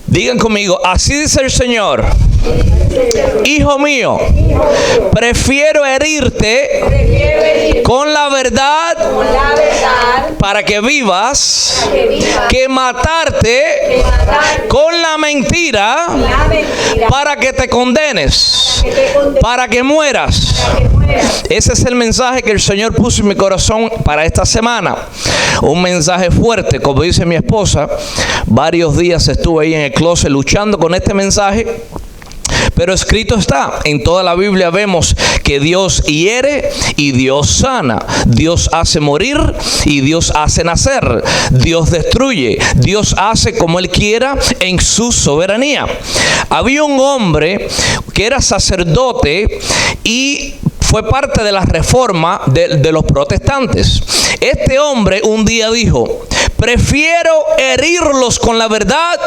Digan conmigo, así dice el Señor. Hijo mío, prefiero herirte con la verdad para que vivas que matarte con la mentira para que te condenes, para que mueras. Ese es el mensaje que el Señor puso en mi corazón para esta semana. Un mensaje fuerte, como dice mi esposa. Varios días estuve ahí en el closet luchando con este mensaje. Pero escrito está, en toda la Biblia vemos que Dios hiere y Dios sana. Dios hace morir y Dios hace nacer. Dios destruye. Dios hace como Él quiera en su soberanía. Había un hombre que era sacerdote y fue parte de la reforma de los protestantes. Este hombre un día dijo: prefiero herirlos con la verdad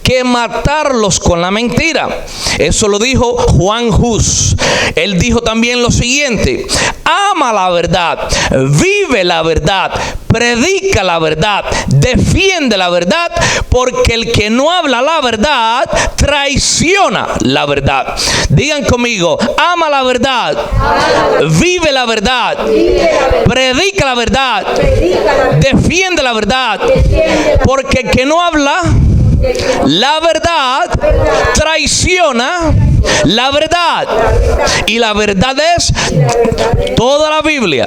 que matarlos con la mentira. Eso lo dijo Juan Hus. Él dijo también lo siguiente: ama la verdad, vive la verdad, predica la verdad, defiende la verdad, porque el que no habla la verdad traiciona la verdad. Digan conmigo: ama la verdad, vive la verdad, predica la verdad, defiende la verdad, porque el que no habla la verdad traiciona la verdad. Y la verdad es toda la Biblia.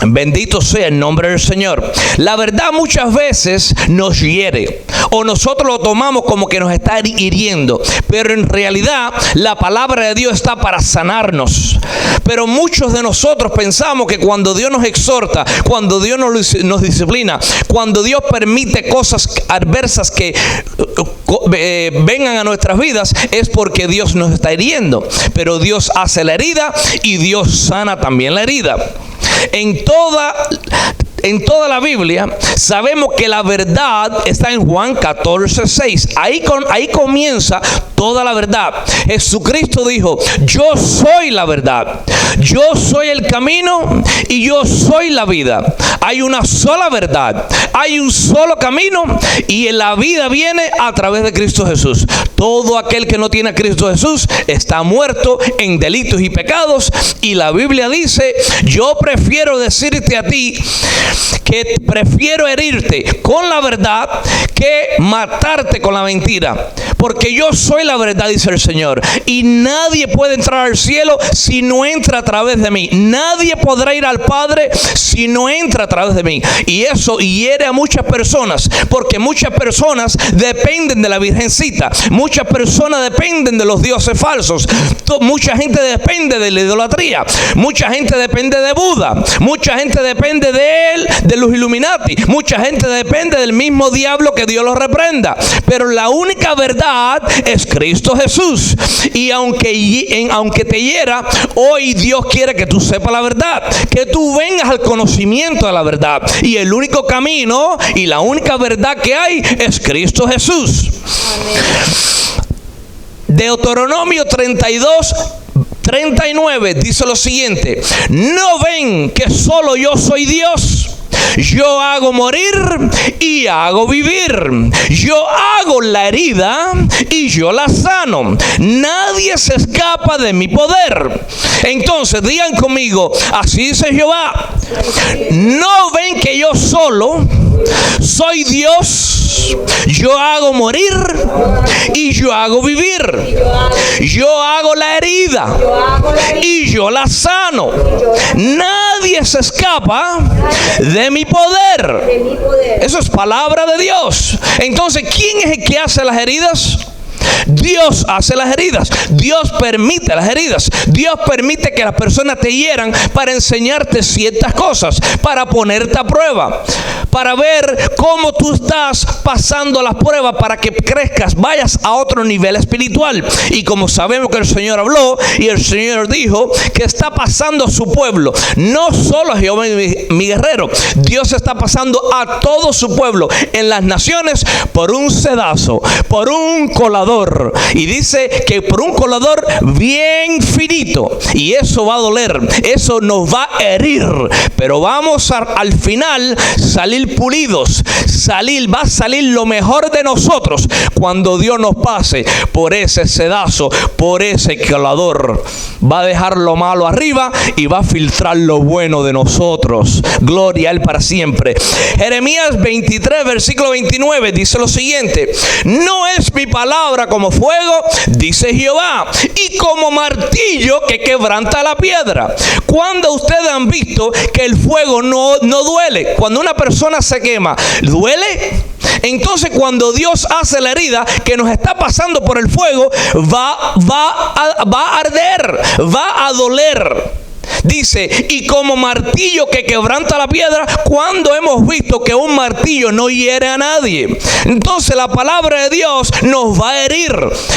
Bendito sea el nombre del Señor. La verdad muchas veces nos hiere, o nosotros lo tomamos como que nos está hiriendo, pero en realidad la palabra de Dios está para sanarnos. Pero muchos de nosotros pensamos que cuando Dios nos exhorta, cuando Dios nos disciplina, cuando Dios permite cosas adversas que vengan a nuestras vidas, es porque Dios nos está hiriendo. Pero Dios hace la herida y Dios sana también la herida. En toda la Biblia sabemos que la verdad está en Juan 14:6. Ahí comienza toda la verdad. Jesucristo dijo: yo soy la verdad, yo soy el camino y yo soy la vida. Hay una sola verdad, hay un solo camino, y la vida viene a través de Cristo Jesús. Todo aquel que no tiene a Cristo Jesús está muerto en delitos y pecados. Y la Biblia dice: yo prefiero decirte a ti que prefiero herirte con la verdad que matarte con la mentira, porque yo soy la verdad, dice el Señor, y nadie puede entrar al cielo si no entra a través de mí. Nadie podrá ir al Padre si no entra a través de mí. Y eso hiere a muchas personas, porque muchas personas dependen de la Virgencita, muchas personas dependen de los dioses falsos, mucha gente depende de la idolatría, mucha gente depende de Buda, mucha gente depende de él, de los Illuminati, mucha gente depende del mismo diablo, que Dios los reprenda. Pero la única verdad es Cristo Jesús. Y aunque te hiera, hoy Dios quiere que tú sepas la verdad, que tú vengas al conocimiento de la verdad. Y el único camino y la única verdad que hay es Cristo Jesús. Amén. Deuteronomio 32:39 dice lo siguiente: ¿no ven que solo yo soy Dios? Yo hago morir y hago vivir. Yo hago la herida y yo la sano. Nadie se escapa de mi poder. Entonces digan conmigo: así dice Jehová. ¿no ven que yo solo soy Dios? Yo hago morir y yo hago vivir. Yo hago la herida y yo la sano. Nadie se escapa de mi poder. Eso es palabra de Dios. Entonces, ¿quién es el que hace las heridas? Dios hace las heridas. Dios permite las heridas. Dios permite que las personas te hieran para enseñarte ciertas cosas, para ponerte a prueba, para ver cómo tú estás pasando las pruebas, para que crezcas, vayas a otro nivel espiritual. Y como sabemos que el Señor habló y el Señor dijo que está pasando a su pueblo, no solo a Jehová mi guerrero, Dios está pasando a todo su pueblo en las naciones por un sedazo, por un colador, colador. Y dice que por un colador bien finito. Y eso va a doler. Eso nos va a herir. Pero vamos al final salir pulidos. Va a salir lo mejor de nosotros cuando Dios nos pase por ese sedazo, por ese colador. Va a dejar lo malo arriba y va a filtrar lo bueno de nosotros. Gloria a Él para siempre. Jeremías 23, versículo 29 dice lo siguiente: no es mi palabra como fuego, dice Jehová, y como martillo que quebranta la piedra. Cuando ustedes han visto que el fuego no duele, cuando una persona se quema, ¿duele? Entonces cuando Dios hace la herida que nos está pasando por el fuego, va a arder, va a doler. Dice, y como martillo que quebranta la piedra, cuando hemos visto que un martillo no hiere a nadie. Entonces la palabra de Dios nos va a herir,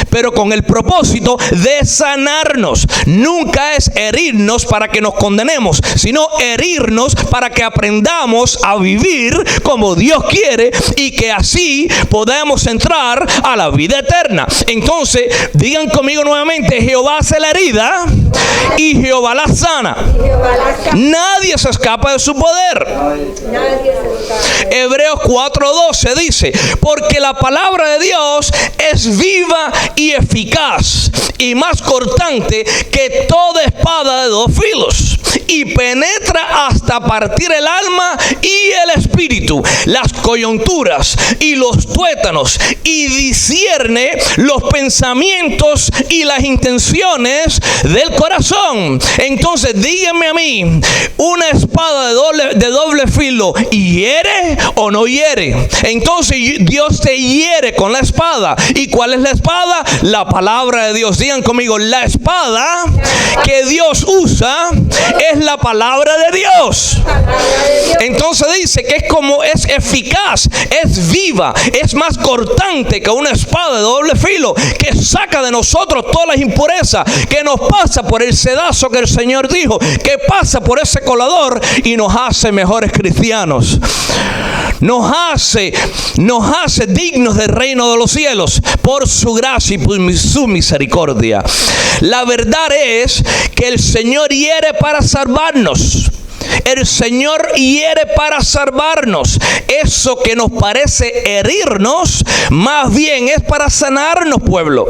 pero con el propósito de sanarnos. Nunca es herirnos para que nos condenemos, sino herirnos para que aprendamos a vivir como Dios quiere y que así podamos entrar a la vida eterna. Entonces, digan conmigo nuevamente: Jehová hace la herida y Jehová la sana. Nadie se escapa de su poder. Hebreos 4:12 dice: porque la palabra de Dios es viva y eficaz y más cortante que toda espada de dos filos, y penetra hasta partir el alma y el espíritu, las coyunturas y los tuétanos, y discierne los pensamientos y las intenciones del corazón. Entonces díganme a mí, ¿una espada de doble filo hiere o no hiere? Entonces Dios te hiere con la espada. ¿Y cuál es la espada? La palabra de Dios. Digan conmigo: la espada que Dios usa es la palabra de Dios. Entonces dice que es eficaz, es viva, es más cortante que una espada de doble filo, que saca de nosotros todas las impurezas, que nos pasa por el sedazo que el Señor dijo, que pasa por ese colador y nos hace mejores cristianos. Nos hace dignos del reino de los cielos por su gracia y por su misericordia. La verdad es que el Señor hiere para salvarnos. El Señor hiere para salvarnos. Eso que nos parece herirnos, más bien es para sanarnos, pueblo.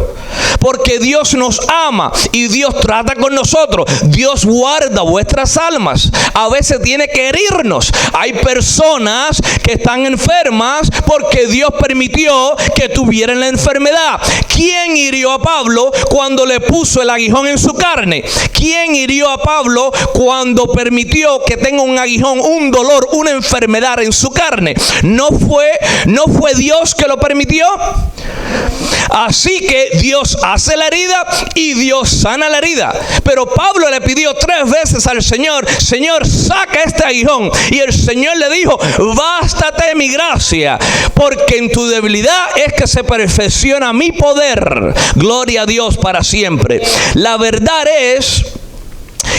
Porque Dios nos ama y Dios trata con nosotros. Dios guarda vuestras almas. A veces tiene que herirnos. Hay personas que están enfermas porque Dios permitió que tuvieran la enfermedad. ¿Quién hirió a Pablo cuando le puso el aguijón en su carne? ¿Quién hirió a Pablo cuando permitió que tenga un aguijón, un dolor, una enfermedad en su carne? ¿No fue Dios que lo permitió? Así que Dios hace la herida y Dios sana la herida. Pero Pablo le pidió 3 veces al Señor: Señor, saca este aguijón. Y el Señor le dijo: bástate mi gracia, porque en tu debilidad es que se perfecciona mi poder. Gloria a Dios para siempre. La verdad es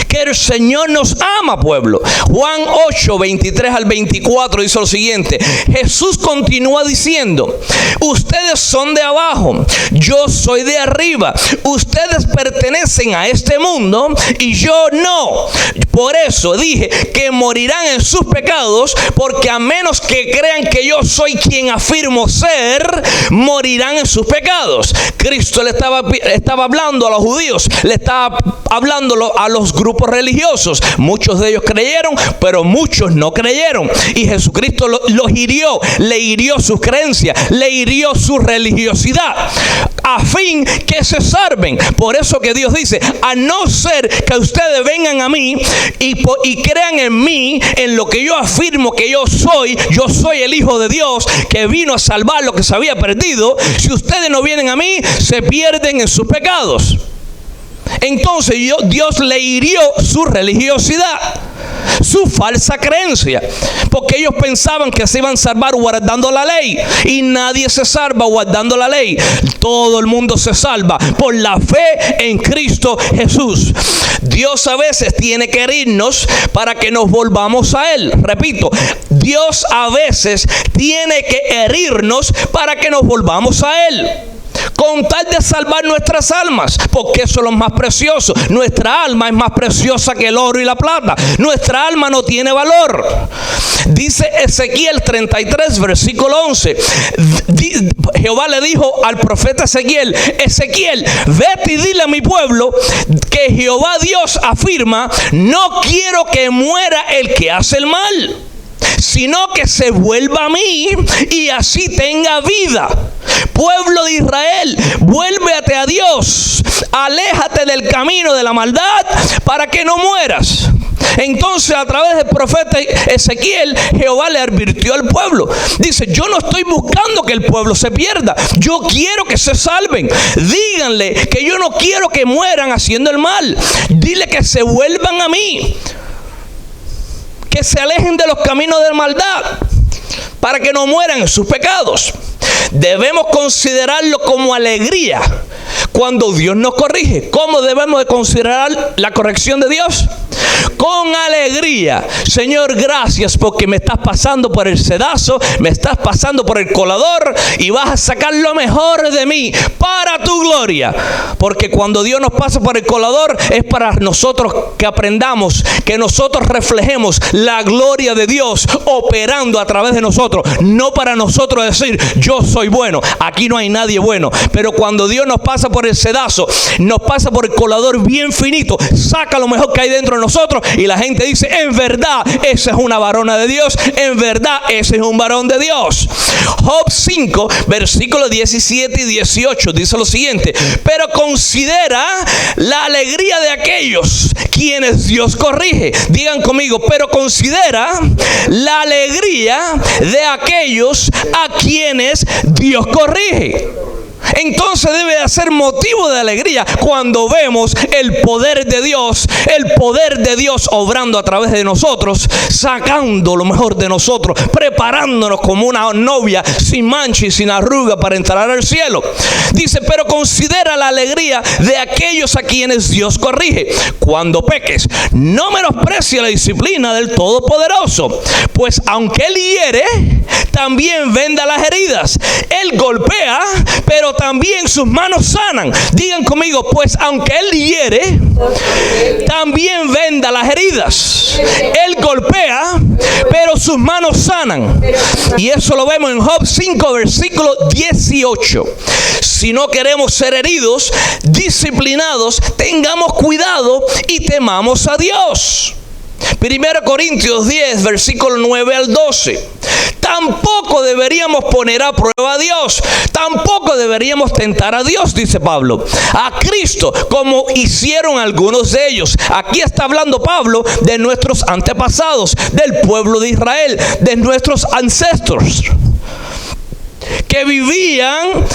que el Señor nos ama, pueblo. Juan 8, 23 al 24 dice lo siguiente: Jesús continúa diciendo: ustedes son de abajo, yo soy de arriba. Ustedes pertenecen a este mundo y yo no. Por eso dije que morirán en sus pecados, porque a menos que crean que yo soy quien afirmo ser, morirán en sus pecados. Cristo le estaba hablando a los judíos, le estaba hablando a los grupos religiosos. Muchos de ellos creyeron, pero muchos no creyeron. Y Jesucristo los hirió, le hirió sus creencias, le hirió su religiosidad, a fin que se salven. Por eso que Dios dice: a no ser que ustedes vengan a mí y crean en mí, en lo que yo afirmo que yo soy el Hijo de Dios que vino a salvar lo que se había perdido. Si ustedes no vienen a mí, se pierden en sus pecados. Entonces Dios le hirió su religiosidad, su falsa creencia, porque ellos pensaban que se iban a salvar guardando la ley, y nadie se salva guardando la ley. Todo el mundo se salva por la fe en Cristo Jesús. Dios a veces tiene que herirnos para que nos volvamos a Él. Repito, Dios a veces tiene que herirnos para que nos volvamos a Él. con tal de salvar nuestras almas, porque eso es lo más precioso. Nuestra alma es más preciosa que el oro y la plata. Nuestra alma no tiene valor. Dice Ezequiel 33, versículo 11. Jehová le dijo al profeta Ezequiel: Ezequiel, vete y dile a mi pueblo que Jehová Dios afirma: no quiero que muera el que hace el mal, sino que se vuelva a mí y así tenga vida. Pueblo de Israel, vuélvete a Dios, aléjate del camino de la maldad para que no mueras. Entonces, a través del profeta Ezequiel, Jehová le advirtió al pueblo. Dice: yo no estoy buscando que el pueblo se pierda, yo quiero que se salven. Díganle que yo no quiero que mueran haciendo el mal. Dile que se vuelvan a mí, que se alejen de los caminos de maldad, para que no mueran en sus pecados. Debemos considerarlo como alegría cuando Dios nos corrige. ¿Cómo debemos de considerar la corrección de Dios? Con alegría. Señor, gracias porque me estás pasando por el sedazo, me estás pasando por el colador y vas a sacar lo mejor de mí para tu gloria. Porque cuando Dios nos pasa por el colador es para nosotros que aprendamos, que nosotros reflejemos la gloria de Dios operando a través de nosotros. No para nosotros decir: yo soy bueno. Aquí no hay nadie bueno. Pero cuando Dios nos pasa por el sedazo, nos pasa por el colador bien finito, saca lo mejor que hay dentro de nosotros y la gente dice: en verdad, esa es una varona de Dios. En verdad, ese es un varón de Dios. Job 5, versículos 17 y 18 dice lo siguiente: pero considera la alegría de aquellos quienes Dios corrige. Digan conmigo: pero considera la alegría de aquellos a quienes Dios corrige. Entonces debe de ser motivo de alegría cuando vemos el poder de Dios obrando a través de nosotros, sacando lo mejor de nosotros, preparándonos como una novia sin mancha y sin arruga para entrar al cielo. Dice: pero considera la alegría de aquellos a quienes Dios corrige. Cuando peques, no menosprecies la disciplina del Todopoderoso, pues aunque Él hiere, también venda las heridas. Él golpea, pero también sus manos sanan. Digan conmigo: pues aunque Él hiere, también venda las heridas. Él golpea, pero sus manos sanan. Y eso lo vemos en Job 5, versículo 18. Si no queremos ser heridos, disciplinados, tengamos cuidado y temamos a Dios. 1 Corintios 10, versículo 9 al 12. Tampoco deberíamos poner a prueba a Dios, tampoco deberíamos tentar a Dios, dice Pablo, a Cristo, como hicieron algunos de ellos. Aquí está hablando Pablo de nuestros antepasados, del pueblo de Israel, de nuestros ancestros, que vivían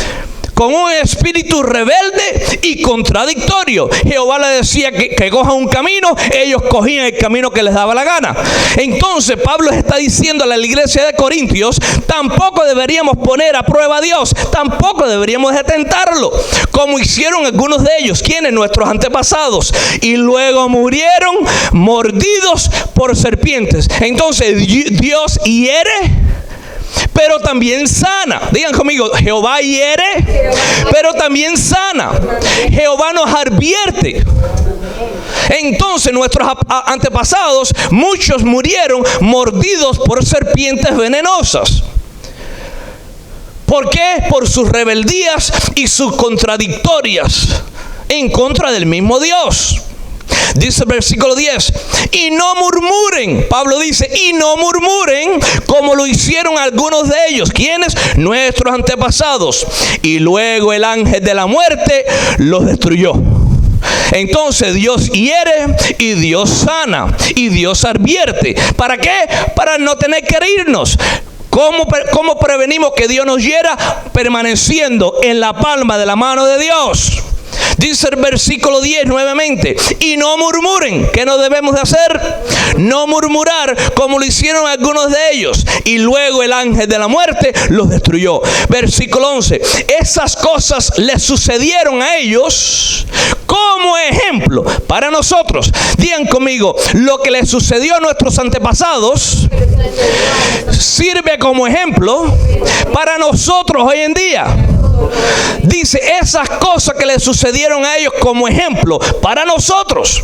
con un espíritu rebelde y contradictorio. Jehová le decía que cojan un camino, ellos cogían el camino que les daba la gana. Entonces Pablo está diciendo a la iglesia de Corintios: tampoco deberíamos poner a prueba a Dios, tampoco deberíamos de tentarlo, como hicieron algunos de ellos, quienes, nuestros antepasados, y luego murieron mordidos por serpientes. Entonces Dios hiere, pero también sana. Digan conmigo: Jehová hiere, pero también sana. Jehová nos advierte. Entonces nuestros antepasados, muchos murieron mordidos por serpientes venenosas. ¿Por qué? Por sus rebeldías y sus contradictorias en contra del mismo Dios. Dice el versículo 10: y no murmuren. Pablo dice: y no murmuren como lo hicieron algunos de ellos. ¿Quiénes? Nuestros antepasados. Y luego el ángel de la muerte los destruyó. Entonces Dios hiere y Dios sana y Dios advierte. ¿Para qué? Para no tener que herirnos. ¿Cómo prevenimos que Dios nos hiera? Permaneciendo en la palma de la mano de Dios. Dice el versículo 10 nuevamente: y no murmuren. ¿Qué no debemos de hacer? No murmurar como lo hicieron algunos de ellos. Y luego el ángel de la muerte los destruyó. Versículo 11: esas cosas les sucedieron a ellos como ejemplo para nosotros. Digan conmigo: lo que les sucedió a nuestros antepasados sirve como ejemplo para nosotros hoy en día. Dice, esas cosas que le sucedieron a ellos como ejemplo para nosotros,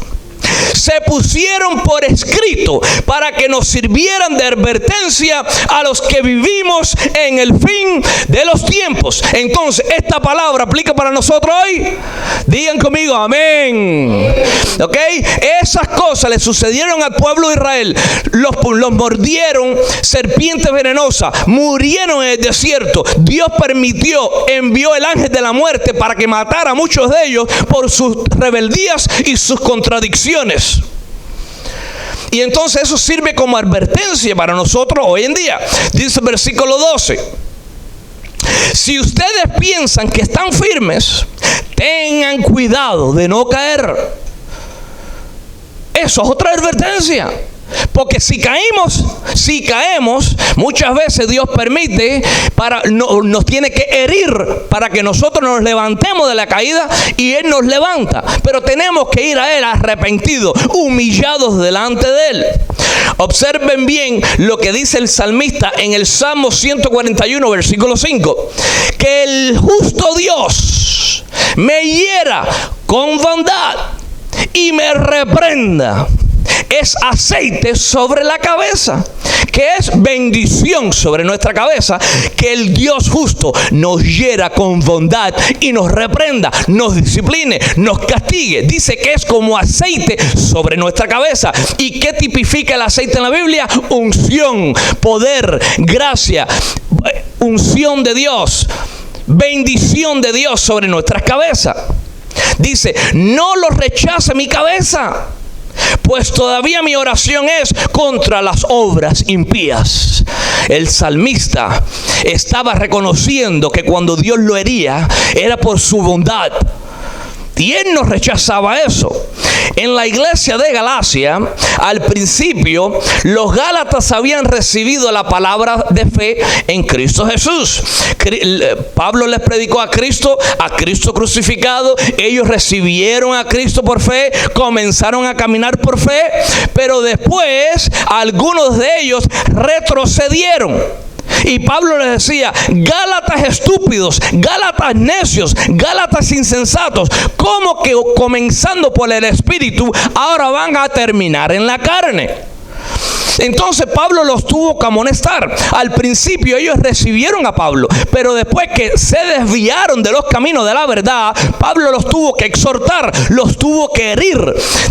se pusieron por escrito para que nos sirvieran de advertencia a los que vivimos en el fin de los tiempos. Entonces, esta palabra aplica para nosotros hoy. Digan conmigo, amén. ¿Ok? Esas cosas le sucedieron al pueblo de Israel. Los mordieron serpientes venenosas, murieron en el desierto. Dios envió el ángel de la muerte para que matara a muchos de ellos por sus rebeldías y sus contradicciones. Y entonces eso sirve como advertencia para nosotros hoy en día. Dice el versículo 12: si ustedes piensan que están firmes, tengan cuidado de no caer. Eso es otra advertencia. Porque si caemos, muchas veces Dios permite, nos tiene que herir para que nosotros nos levantemos de la caída, y Él nos levanta. Pero tenemos que ir a Él arrepentidos, humillados delante de Él. Observen bien lo que dice el salmista en el Salmo 141, versículo 5. Que el justo Dios me hiera con bondad y me reprenda. Es aceite sobre la cabeza, que es bendición sobre nuestra cabeza, que el Dios justo nos hiera con bondad y nos reprenda, nos discipline, nos castigue. Dice que es como aceite sobre nuestra cabeza. ¿Y qué tipifica el aceite en la Biblia? Unción, poder, gracia, unción de Dios, bendición de Dios sobre nuestras cabezas. Dice, no lo rechace mi cabeza, pues todavía mi oración es contra las obras impías. El salmista estaba reconociendo que cuando Dios lo hería era por su bondad, y él no rechazaba eso. En la iglesia de Galacia, al principio, los gálatas habían recibido la palabra de fe en Cristo Jesús. Pablo les predicó a Cristo crucificado. Ellos recibieron a Cristo por fe, comenzaron a caminar por fe, pero después algunos de ellos retrocedieron. Y Pablo les decía, Gálatas estúpidos, Gálatas necios, Gálatas insensatos, ¿cómo que comenzando por el Espíritu ahora van a terminar en la carne? Entonces Pablo los tuvo que amonestar. Al principio ellos recibieron a Pablo, pero después que se desviaron de los caminos de la verdad, Pablo los tuvo que exhortar, los tuvo que herir.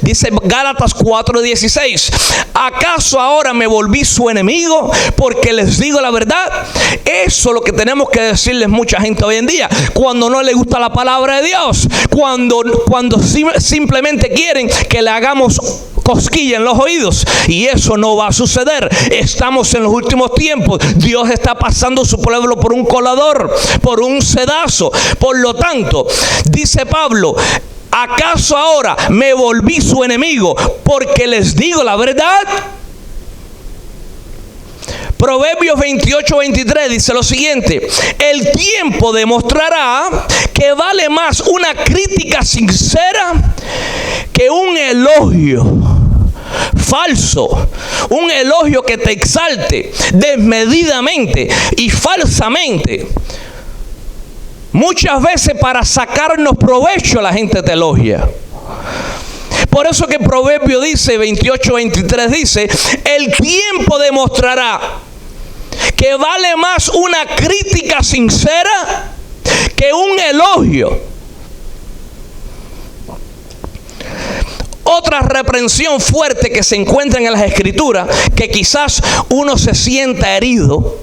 Dice Gálatas 4:16: ¿acaso ahora me volví su enemigo porque les digo la verdad? Eso es lo que tenemos que decirles mucha gente hoy en día, cuando no le gusta la palabra de Dios, cuando simplemente quieren que le hagamos cosquilla en los oídos, y eso no va a suceder. Estamos en los últimos tiempos. Dios está pasando su pueblo por un colador, por un sedazo. Por lo tanto, dice Pablo, ¿acaso ahora me volví su enemigo porque les digo la verdad? Proverbios 28:23 dice lo siguiente: el tiempo demostrará que vale más una crítica sincera que un elogio falso, un elogio que te exalte desmedidamente y falsamente. Muchas veces para sacarnos provecho la gente te elogia. Por eso que Proverbio dice, 28:23 dice, el tiempo demostrará que vale más una crítica sincera que un elogio. Otra reprensión fuerte que se encuentra en las Escrituras, que quizás uno se sienta herido,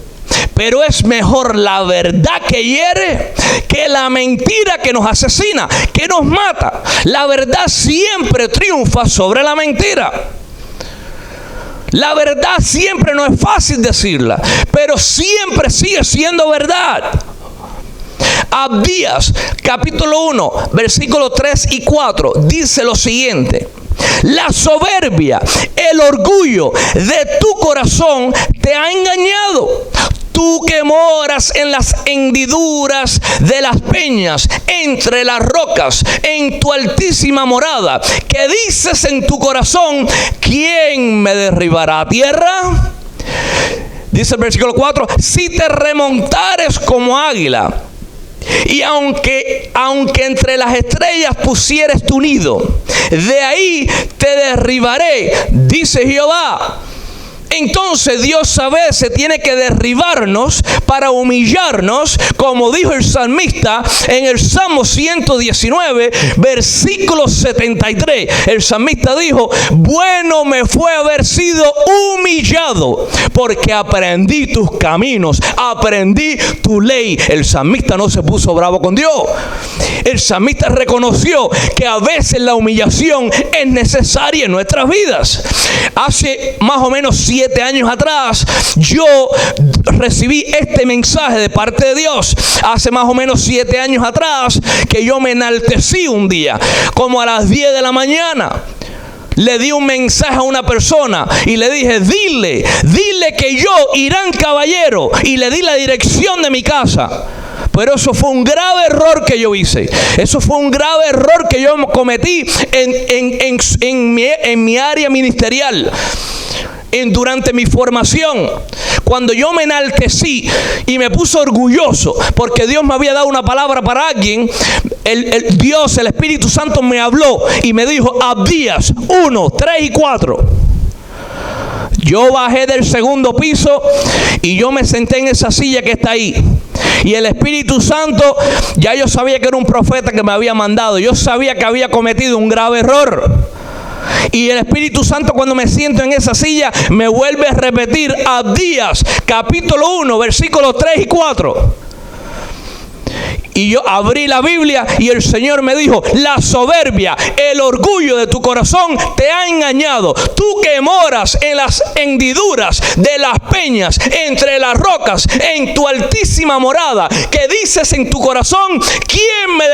pero es mejor la verdad que hiere que la mentira que nos asesina, que nos mata. La verdad siempre triunfa sobre la mentira. La verdad siempre no es fácil decirla, pero siempre sigue siendo verdad. Abdías, capítulo 1, versículos 3 y 4, dice lo siguiente: la soberbia, el orgullo de tu corazón te ha engañado. Tú que moras en las hendiduras de las peñas, entre las rocas, en tu altísima morada, que dices en tu corazón, ¿quién me derribará a tierra? Dice el versículo 4, si te remontares como águila Y aunque entre las estrellas pusieres tu nido, de ahí te derribaré, dice Jehová. Entonces Dios a veces tiene que derribarnos para humillarnos, como dijo el salmista en el Salmo 119, versículo 73. El salmista dijo: bueno me fue haber sido humillado, porque aprendí tus caminos, aprendí tu ley. El salmista no se puso bravo con Dios. El salmista reconoció que a veces la humillación es necesaria en nuestras vidas. Hace más o menos 7 años atrás yo recibí este mensaje de parte de Dios. Hace más o menos 7 años atrás que yo me enaltecí un día, como a las 10 de la mañana. Le di un mensaje a una persona y le dije: dile que yo, Irán Caballero, y le di la dirección de mi casa. Pero eso fue un grave error que yo hice. Eso fue un grave error que yo cometí en mi área ministerial. Durante mi formación, cuando yo me enaltecí y me puse orgulloso porque Dios me había dado una palabra para alguien, el Espíritu Santo me habló y me dijo: Abdías 1, 3 y 4. Yo bajé del segundo piso y yo me senté en esa silla que está ahí. Y el Espíritu Santo, ya yo sabía que era un profeta que me había mandado. Yo sabía que había cometido un grave error. Y el Espíritu Santo, cuando me siento en esa silla, me vuelve a repetir Abdías capítulo 1, versículos 3 y 4. Y yo abrí la Biblia y el Señor me dijo: la soberbia, el orgullo de tu corazón te ha engañado. Tú que moras en las hendiduras de las peñas, entre las rocas, en tu altísima morada, que dices en tu corazón: ¿quién me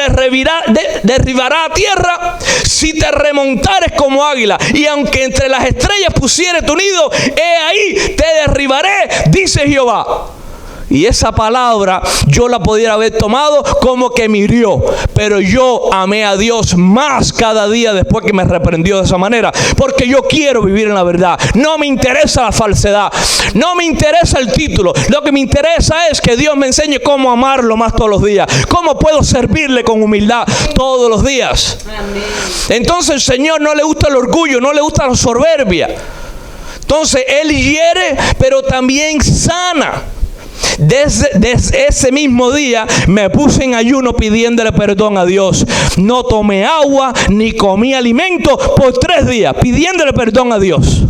derribará a tierra? Si te remontares como águila, y aunque entre las estrellas pusiere tu nido, he ahí te derribaré, dice Jehová. Y esa palabra yo la pudiera haber tomado como que me hirió, pero yo amé a Dios más cada día después que me reprendió de esa manera, porque yo quiero vivir en la verdad. No me interesa la falsedad, no me interesa el título. Lo que me interesa es que Dios me enseñe cómo amarlo más todos los días, cómo puedo servirle con humildad todos los días. Amén. Entonces el Señor no le gusta el orgullo, no le gusta la soberbia. Entonces Él hiere, pero también sana. Desde ese mismo día me puse en ayuno pidiéndole perdón a Dios. No tomé agua ni comí alimento por 3 días, pidiéndole perdón a Dios.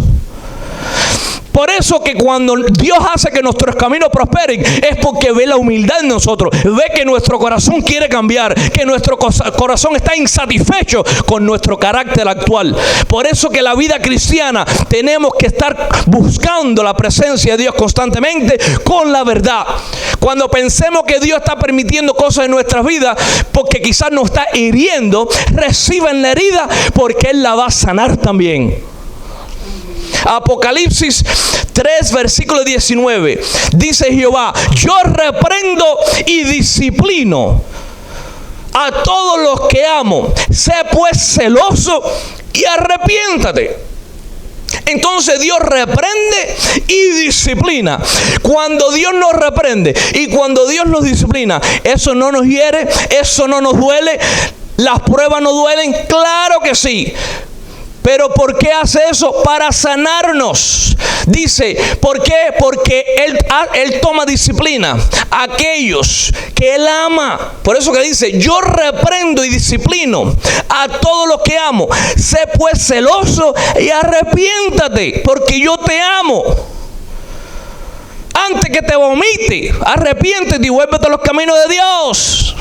Por eso que cuando Dios hace que nuestros caminos prosperen, es porque ve la humildad en nosotros, ve que nuestro corazón quiere cambiar, que nuestro corazón está insatisfecho con nuestro carácter actual. Por eso que la vida cristiana tenemos que estar buscando la presencia de Dios constantemente con la verdad. Cuando pensemos que Dios está permitiendo cosas en nuestras vidas porque quizás nos está hiriendo, reciban la herida porque Él la va a sanar también. Apocalipsis 3, versículo 19. Dice Jehová: yo reprendo y disciplino a todos los que amo. Sé pues celoso y arrepiéntate. Entonces Dios reprende y disciplina. Cuando Dios nos reprende y cuando Dios nos disciplina, eso no nos hiere, eso no nos duele. Las pruebas no duelen, claro que sí. Pero ¿por qué hace eso? Para sanarnos. Dice, ¿por qué? Porque Él toma disciplina a aquellos que Él ama. Por eso que dice: yo reprendo y disciplino a todos los que amo. Sé pues celoso y arrepiéntate, porque yo te amo. Antes que te vomite, arrepiéntete y vuélvete a los caminos de Dios.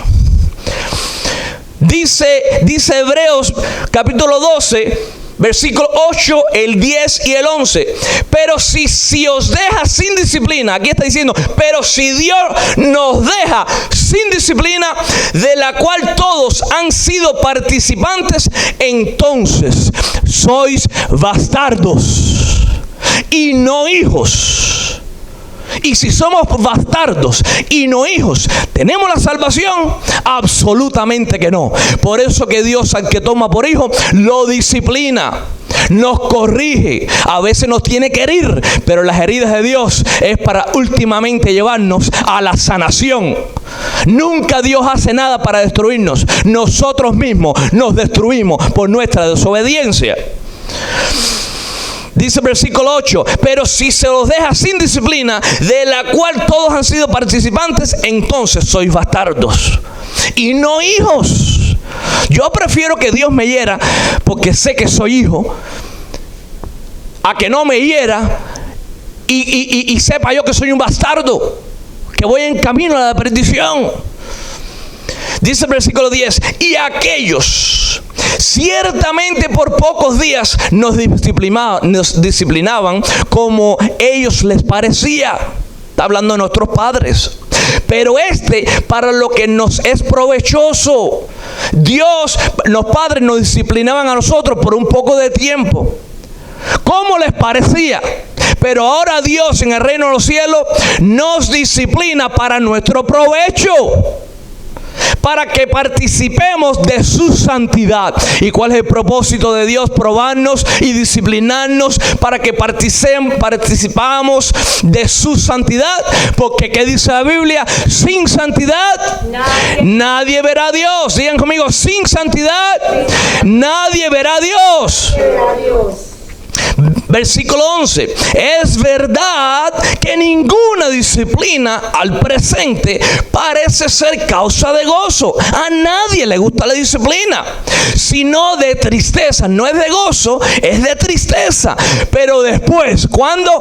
Dice Hebreos capítulo 12, versículo 8, el 10 y el 11. Pero si os deja sin disciplina, aquí está diciendo, pero si Dios nos deja sin disciplina, de la cual todos han sido participantes, entonces sois bastardos y no hijos. Y si somos bastardos y no hijos, ¿tenemos la salvación? Absolutamente que no. Por eso que Dios, al que toma por hijo, lo disciplina. nos corrige, a veces nos tiene que herir, pero las heridas de Dios es para últimamente llevarnos a la sanación. Nunca Dios hace nada para destruirnos. Nosotros mismos nos destruimos por nuestra desobediencia. Dice el versículo 8, pero si se los deja sin disciplina, de la cual todos han sido participantes, entonces sois bastardos y no hijos. Yo prefiero que Dios me hiera porque sé que soy hijo, a que no me hiera y sepa yo que soy un bastardo, que voy en camino a la perdición. Dice el versículo 10, y aquellos ciertamente por pocos días nos disciplinaban como ellos les parecía. Está hablando de nuestros padres. Pero para lo que nos es provechoso. Dios, los padres nos disciplinaban a nosotros por un poco de tiempo, como les parecía. Pero ahora Dios en el reino de los cielos nos disciplina para nuestro provecho, para que participemos de su santidad. ¿Y cuál es el propósito de Dios? Probarnos y disciplinarnos para que participamos de su santidad. Porque ¿qué dice la Biblia? Sin santidad nadie verá a Dios. Digan conmigo, sin santidad nadie verá a Dios. Versículo 11. Es verdad que ninguna disciplina al presente parece ser causa de gozo. A nadie le gusta la disciplina, sino de tristeza. No es de gozo, es de tristeza. Pero después, ¿cuándo?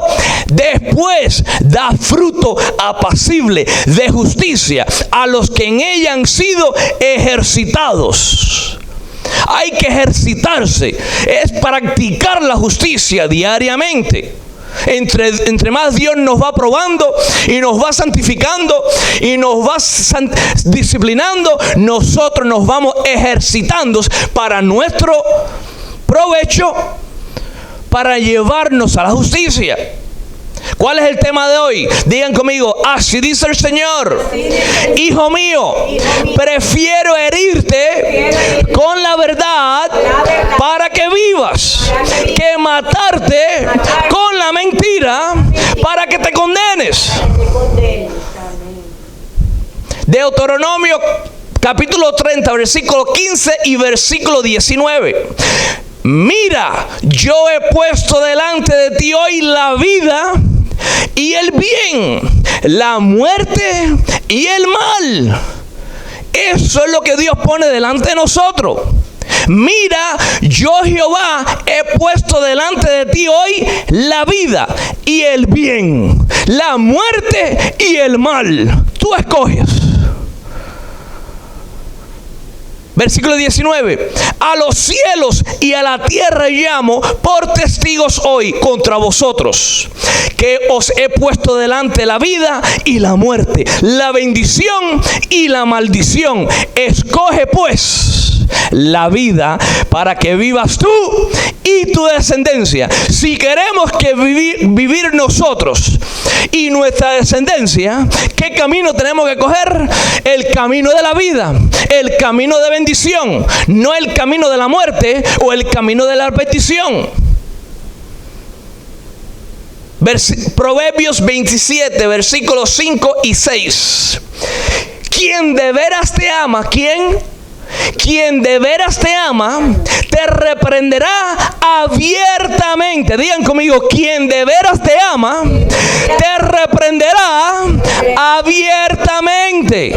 Después da fruto apacible de justicia a los que en ella han sido ejercitados. Hay que ejercitarse, es practicar la justicia diariamente. Entre más Dios nos va probando y nos va santificando y nos va disciplinando, nosotros nos vamos ejercitando para nuestro provecho, para llevarnos a la justicia. ¿Cuál es el tema de hoy? Digan conmigo, así dice el Señor. Hijo mío, prefiero herirte con la verdad para que vivas, que matarte con la mentira para que te condenes. Deuteronomio capítulo 30, versículo 15 y versículo 19. Mira, yo he puesto delante de ti hoy la vida y el bien, la muerte y el mal. Eso es lo que Dios pone delante de nosotros. Mira, yo Jehová he puesto delante de ti hoy la vida y el bien, la muerte y el mal. Tú escoges. Versículo 19. A los cielos y a la tierra llamo por testigos hoy contra vosotros, que os he puesto delante la vida y la muerte, la bendición y la maldición. Escoge pues la vida para que vivas tú y tu descendencia. Si queremos que vivir nosotros y nuestra descendencia, ¿qué camino tenemos que coger? El camino de la vida, el camino de bendición, no el camino de la muerte o el camino de la perdición. Proverbios 27, versículos 5 y 6. Quien de veras te ama, quien de veras te ama, te reprenderá abiertamente. Digan conmigo, quien de veras te ama, te reprenderá abiertamente.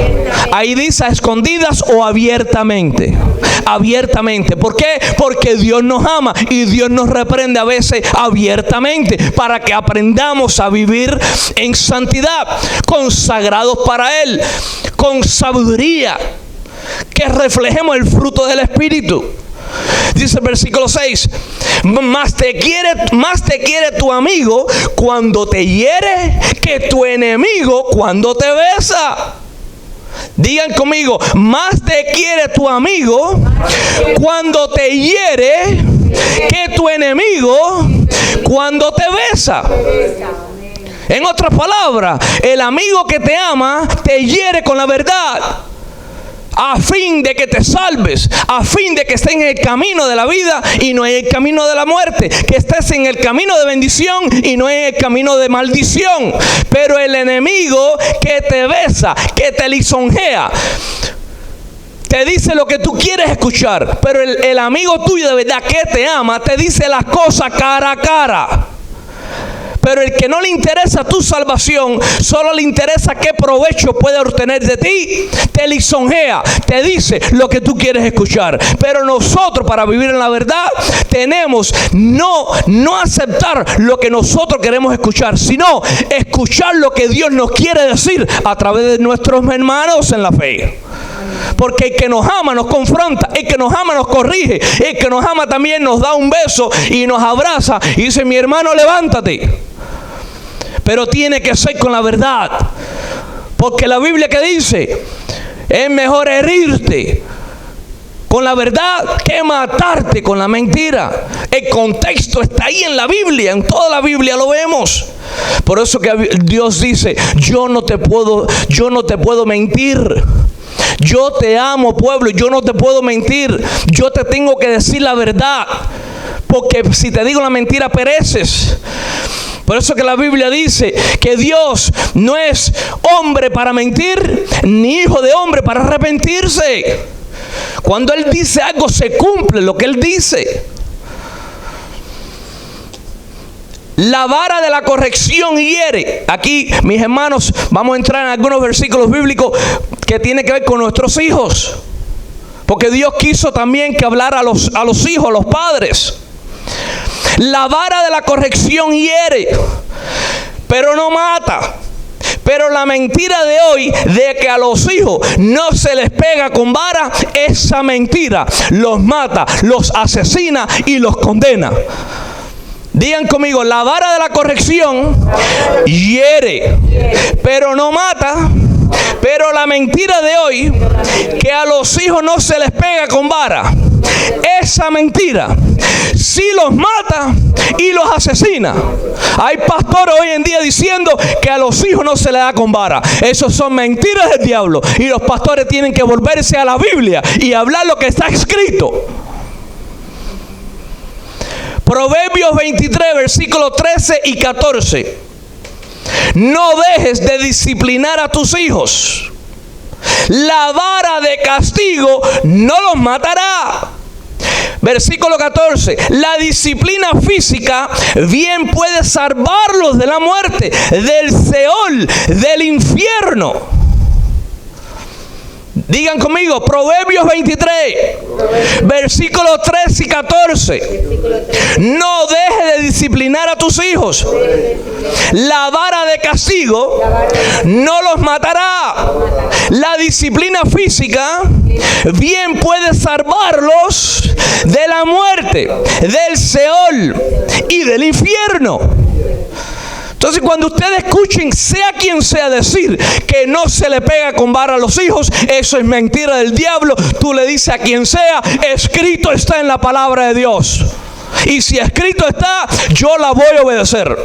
Ahí dice a escondidas o abiertamente. Abiertamente. ¿Por qué? Porque Dios nos ama y Dios nos reprende a veces abiertamente para que aprendamos a vivir en santidad, consagrados para Él, con sabiduría, que reflejemos el fruto del Espíritu. Dice el versículo 6: más te quiere tu amigo cuando te hiere que tu enemigo cuando te besa. Digan conmigo, más te quiere tu amigo cuando te hiere que tu enemigo cuando te besa. En otras palabras, el amigo que te ama te hiere con la verdad. a fin de que te salves, a fin de que estés en el camino de la vida y no en el camino de la muerte, que estés en el camino de bendición y no en el camino de maldición. Pero el enemigo que te besa, que te lisonjea, te dice lo que tú quieres escuchar, pero el amigo tuyo de verdad que te ama, te dice las cosas cara a cara. Pero el que no le interesa tu salvación, solo le interesa qué provecho puede obtener de ti, te lisonjea, te dice lo que tú quieres escuchar. Pero nosotros, para vivir en la verdad, tenemos no aceptar lo que nosotros queremos escuchar, sino escuchar lo que Dios nos quiere decir a través de nuestros hermanos en la fe. Porque el que nos ama nos confronta, el que nos ama nos corrige, el que nos ama también nos da un beso y nos abraza y dice: mi hermano, levántate. Pero tiene que ser con la verdad, porque la Biblia que dice: es mejor herirte con la verdad que matarte con la mentira. El contexto está ahí en la Biblia, en toda la Biblia lo vemos. Por eso que Dios dice: yo no te puedo mentir. Yo te amo, pueblo, yo no te puedo mentir. Yo te tengo que decir la verdad, porque si te digo la mentira pereces. Por eso que la Biblia dice que Dios no es hombre para mentir, ni hijo de hombre para arrepentirse. Cuando Él dice algo, se cumple lo que Él dice. La vara de la corrección hiere. Aquí, mis hermanos, vamos a entrar en algunos versículos bíblicos que tienen que ver con nuestros hijos. Porque Dios quiso también que hablara a los hijos, a los padres. La vara de la corrección hiere, pero no mata. Pero la mentira de hoy, de que a los hijos no se les pega con vara, esa mentira los mata, los asesina y los condena. Digan conmigo: la vara de la corrección hiere, pero no mata. Pero la mentira de hoy, que a los hijos no se les pega con vara, esa mentira sí los mata y los asesina. Hay pastores hoy en día diciendo que a los hijos no se les da con vara. Esos son mentiras del diablo. Y los pastores tienen que volverse a la Biblia y hablar lo que está escrito. Proverbios 23, versículos 13 y 14. No dejes de disciplinar a tus hijos. La vara de castigo no los matará. Versículo 14. La disciplina física bien puede salvarlos de la muerte, del Seol, del infierno. Digan conmigo, Proverbios 23, versículos 13 y 14. No dejes de disciplinar a tus hijos. La vara de castigo no los matará. La disciplina física bien puede salvarlos de la muerte, del Seol y del infierno. Entonces, cuando ustedes escuchen, sea quien sea, decir que no se le pega con vara a los hijos, eso es mentira del diablo. Tú le dices a quien sea: escrito está en la palabra de Dios. Y si escrito está, yo la voy a obedecer.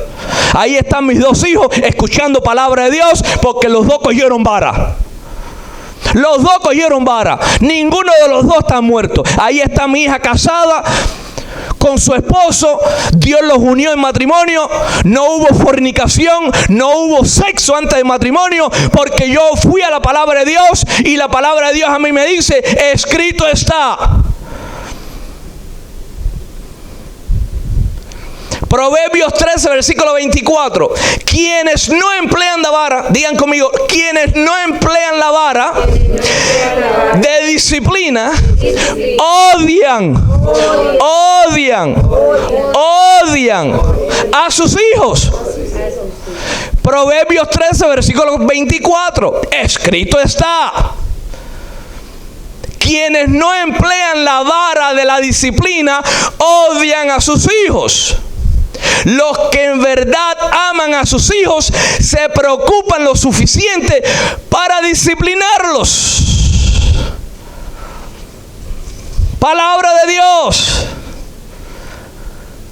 Ahí están mis dos hijos escuchando palabra de Dios, porque los dos cogieron vara. Los dos cogieron vara. Ninguno de los dos está muerto. Ahí está mi hija casada con su esposo. Dios los unió en matrimonio. No hubo fornicación, no hubo sexo antes del matrimonio, porque yo fui a la palabra de Dios y la palabra de Dios a mí me dice: escrito está. Proverbios 13, versículo 24. Quienes no emplean la vara, digan conmigo, quienes no emplean la vara de disciplina, odian a sus hijos. Proverbios 13, versículo 24. Escrito está. Quienes no emplean la vara de la disciplina odian a sus hijos. Los que en verdad aman a sus hijos se preocupan lo suficiente para disciplinarlos. Palabra de Dios.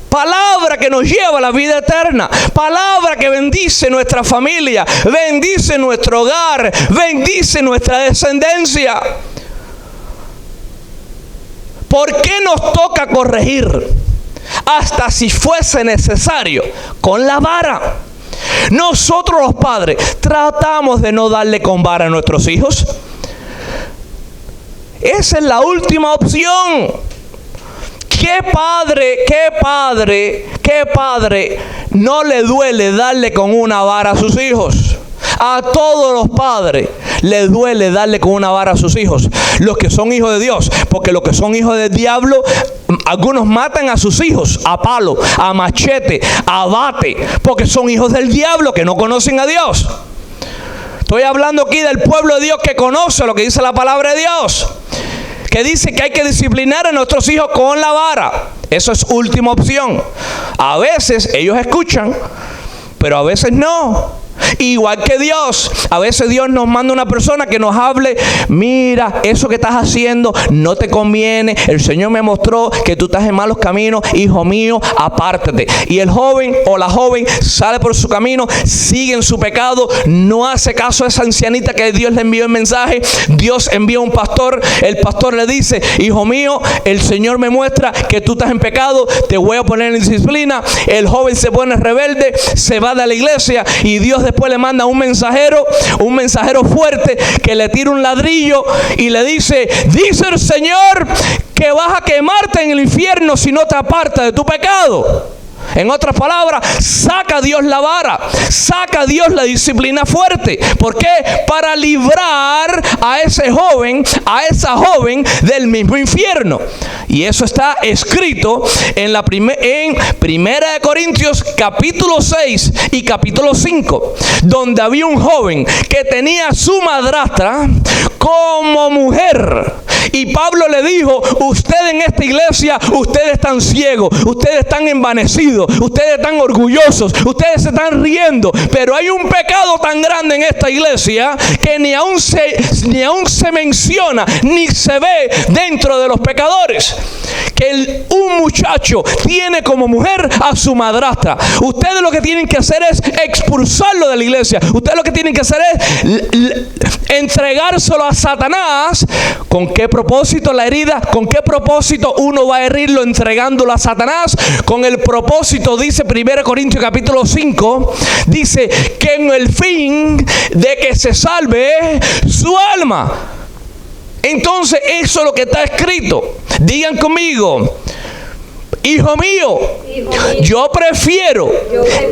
Palabra que nos lleva a la vida eterna. Palabra que bendice nuestra familia, bendice nuestro hogar, bendice nuestra descendencia. ¿Por qué nos toca corregir? Hasta si fuese necesario, con la vara. Nosotros los padres tratamos de no darle con vara a nuestros hijos. Esa es la última opción. ¿Qué padre no le duele darle con una vara a sus hijos? A todos los padres les duele darle con una vara a sus hijos. Los que son hijos de Dios. Porque los que son hijos del diablo, algunos matan a sus hijos a palo, a machete, a bate. Porque son hijos del diablo que no conocen a Dios. Estoy hablando aquí del pueblo de Dios que conoce lo que dice la palabra de Dios. Que dice que hay que disciplinar a nuestros hijos con la vara. Eso es última opción. A veces ellos escuchan, pero a veces no. Igual que Dios, a veces Dios nos manda una persona que nos hable: mira, eso que estás haciendo no te conviene, el Señor me mostró que tú estás en malos caminos, hijo mío, apártate. Y el joven o la joven sale por su camino, sigue en su pecado, no hace caso a esa ancianita que Dios le envió el mensaje. Dios envía un pastor, el pastor le dice: hijo mío, el Señor me muestra que tú estás en pecado, te voy a poner en disciplina. El joven se pone rebelde, se va de la iglesia y Dios después le manda un mensajero fuerte que le tira un ladrillo y le dice: dice el Señor que vas a quemarte en el infierno si no te apartas de tu pecado. En otras palabras, saca Dios la vara, saca Dios la disciplina fuerte. ¿Por qué? Para librar a ese joven, a esa joven del mismo infierno. Y eso está escrito en Primera de Corintios capítulo 6 y capítulo 5, donde había un joven que tenía a su madrastra como mujer. Y Pablo le dijo: ustedes en esta iglesia, ustedes están ciegos, ustedes están envanecidos, ustedes están orgullosos, ustedes se están riendo, pero hay un pecado tan grande en esta iglesia que ni aún se menciona, ni se ve dentro de los pecadores. Que un muchacho tiene como mujer a su madrastra. Ustedes lo que tienen que hacer es expulsarlo de la iglesia. Ustedes lo que tienen que hacer es entregárselo a Satanás. ¿Con qué propósito la herida? ¿Con qué propósito uno va a herirlo entregándolo a Satanás? Con el propósito, dice 1 Corintios capítulo 5, dice que en el fin de que se salve su alma. Entonces eso es lo que está escrito. Digan conmigo: hijo mío, yo prefiero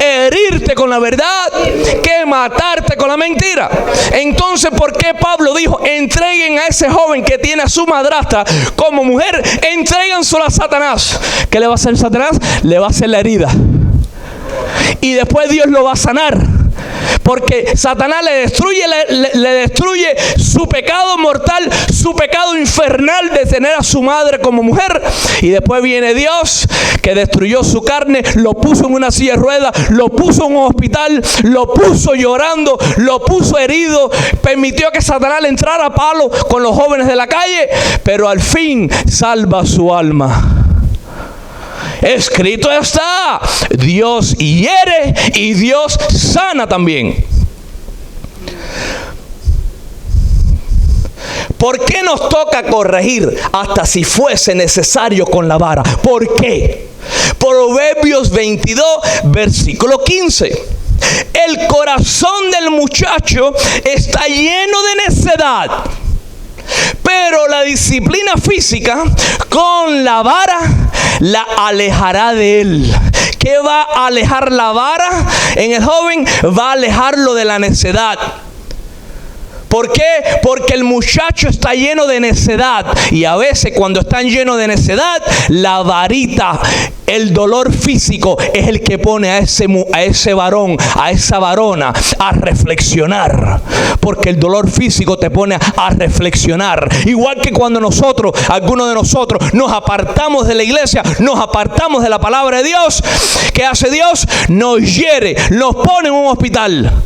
herirte con la verdad que matarte con la mentira. Entonces, ¿por qué Pablo dijo: entreguen a ese joven que tiene a su madrastra como mujer, entréganselo a Satanás? ¿Qué le va a hacer Satanás? Le va a hacer la herida. Y después Dios lo va a sanar. Porque Satanás le destruye su pecado mortal, su pecado infernal de tener a su madre como mujer. Y después viene Dios, que destruyó su carne, lo puso en una silla de ruedas, lo puso en un hospital, lo puso llorando, lo puso herido, permitió que Satanás le entrara a palo con los jóvenes de la calle, pero al fin salva su alma. Escrito está: Dios hiere y Dios sana también. ¿Por qué nos toca corregir hasta si fuese necesario con la vara? ¿Por qué? Proverbios 22, versículo 15. El corazón del muchacho está lleno de necedad, pero la disciplina física con la vara la alejará de él. ¿Qué va a alejar la vara en el joven? Va a alejarlo de la necedad. ¿Por qué? Porque el muchacho está lleno de necedad. Y a veces cuando están llenos de necedad, la varita, el dolor físico es el que pone a ese varón, a esa varona a reflexionar. Porque el dolor físico te pone a reflexionar. Igual que cuando nosotros, algunos de nosotros, nos apartamos de la iglesia, nos apartamos de la palabra de Dios. ¿Qué hace Dios? Nos hiere, nos pone en un hospital.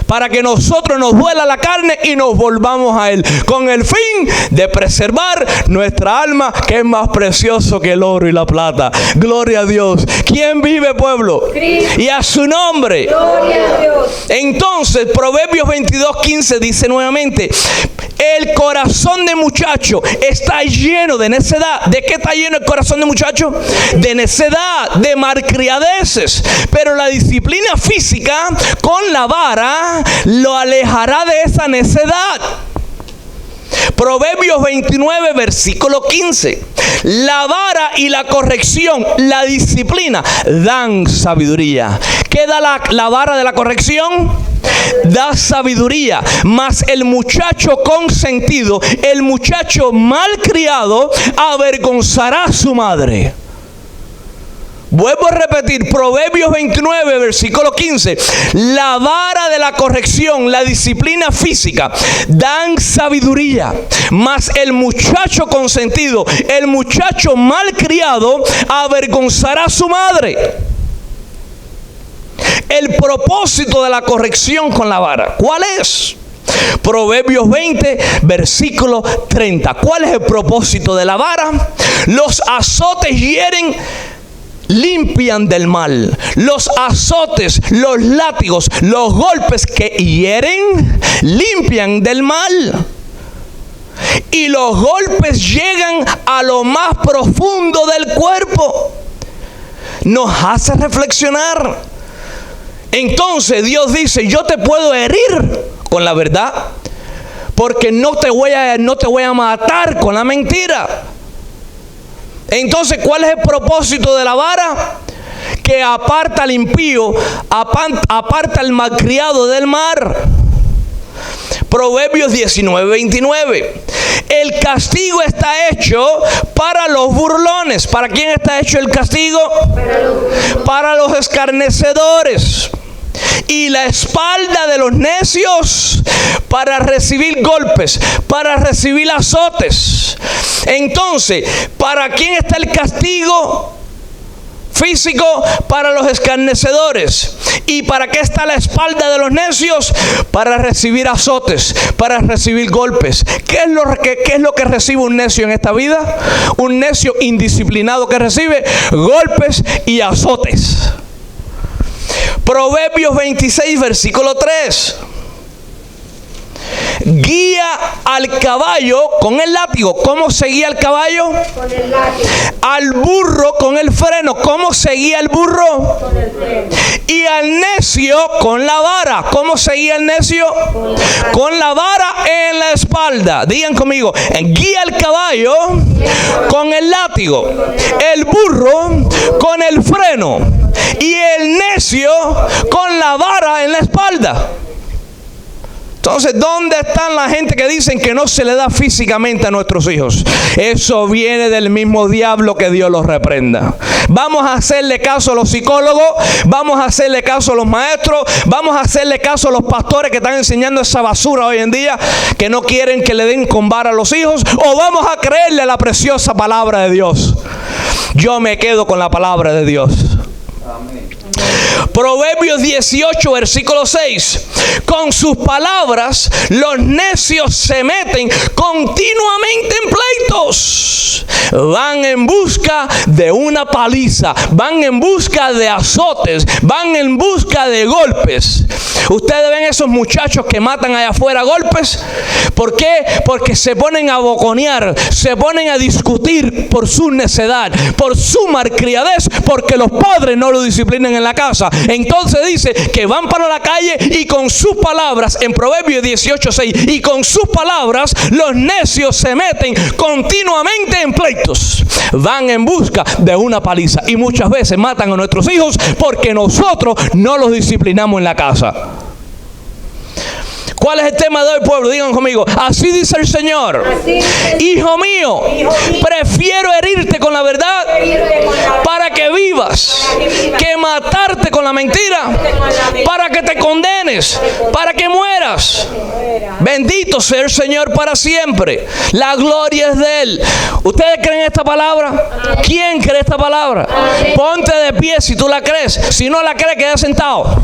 para que nosotros nos duela la carne y nos volvamos a Él, con el fin de preservar nuestra alma, que es más precioso que el oro y la plata. Gloria a Dios. ¿Quién vive, pueblo? Cristo. Y a su nombre. Gloria a Dios. Entonces, Proverbios 22:15 dice nuevamente: el corazón de muchacho está lleno de necedad. ¿De qué está lleno el corazón de muchacho? De necedad, de malcriadeces. Pero la disciplina física con la vara lo alejará de esa necedad. Proverbios 29, versículo 15. La vara y la corrección, la disciplina, dan sabiduría. ¿Qué da la vara de la corrección? Da sabiduría. Mas el muchacho consentido, el muchacho malcriado, avergonzará a su madre. Vuelvo a repetir, Proverbios 29, versículo 15. La vara de la corrección, la disciplina física, dan sabiduría. Mas el muchacho consentido, el muchacho malcriado, avergonzará a su madre. El propósito de la corrección con la vara, ¿cuál es? Proverbios 20, versículo 30. ¿Cuál es el propósito de la vara? Los azotes hieren, limpian del mal. Los azotes, los látigos, los golpes que hieren, limpian del mal. Y los golpes llegan a lo más profundo del cuerpo. Nos hace reflexionar. Entonces Dios dice: yo te puedo herir con la verdad, porque no te voy a matar con la mentira. Entonces, ¿cuál es el propósito de la vara? Que aparta al impío, aparta al malcriado del mar. Proverbios 19, 29. El castigo está hecho para los burlones. ¿Para quién está hecho el castigo? Para los escarnecedores. Y la espalda de los necios para recibir golpes, para recibir azotes. Entonces, ¿para quién está el castigo físico? Para los escarnecedores. ¿Y para qué está la espalda de los necios? Para recibir azotes, para recibir golpes. ¿Qué es lo que recibe un necio en esta vida? Un necio indisciplinado que recibe golpes y azotes. Proverbios 26, versículo 3. Guía al caballo con el látigo. ¿Cómo se guía el caballo? Con el látigo. Al burro con el freno. ¿Cómo se guía el burro? Con el freno. Y al necio con la vara. ¿Cómo se guía el necio? Con la vara en la espalda. Digan conmigo: guía al caballo con el látigo, el burro con el freno y el necio con la vara en la espalda. Entonces, ¿dónde están la gente que dicen que no se le da físicamente a nuestros hijos? Eso viene del mismo diablo, que Dios los reprenda. Vamos a hacerle caso a los psicólogos, vamos a hacerle caso a los maestros, vamos a hacerle caso a los pastores que están enseñando esa basura hoy en día, que no quieren que le den con vara a los hijos, o vamos a creerle a la preciosa palabra de Dios. Yo me quedo con la palabra de Dios. Amén. Proverbios 18, versículo 6. Con sus palabras los necios se meten continuamente en pleitos. Van en busca de una paliza, van en busca de azotes, van en busca de golpes. Ustedes ven esos muchachos que matan allá afuera a golpes. ¿Por qué? Porque se ponen a boconear, se ponen a discutir por su necedad, por su malcriadez, porque los padres no lo disciplinan en la casa. Entonces dice que van para la calle y con sus palabras, en Proverbios 18:6, y con sus palabras los necios se meten continuamente en pleitos. Van en busca de una paliza y muchas veces matan a nuestros hijos porque nosotros no los disciplinamos en la casa. ¿Cuál es el tema de hoy, pueblo? Digan conmigo: así dice el Señor. Hijo mío, prefiero herirte con la verdad para que vivas, que matarte con la mentira para que te condenes, para que mueras. Bendito sea el Señor para siempre. La gloria es de Él. ¿Ustedes creen esta palabra? ¿Quién cree esta palabra? Ponte de pie si tú la crees. Si no la crees, queda sentado.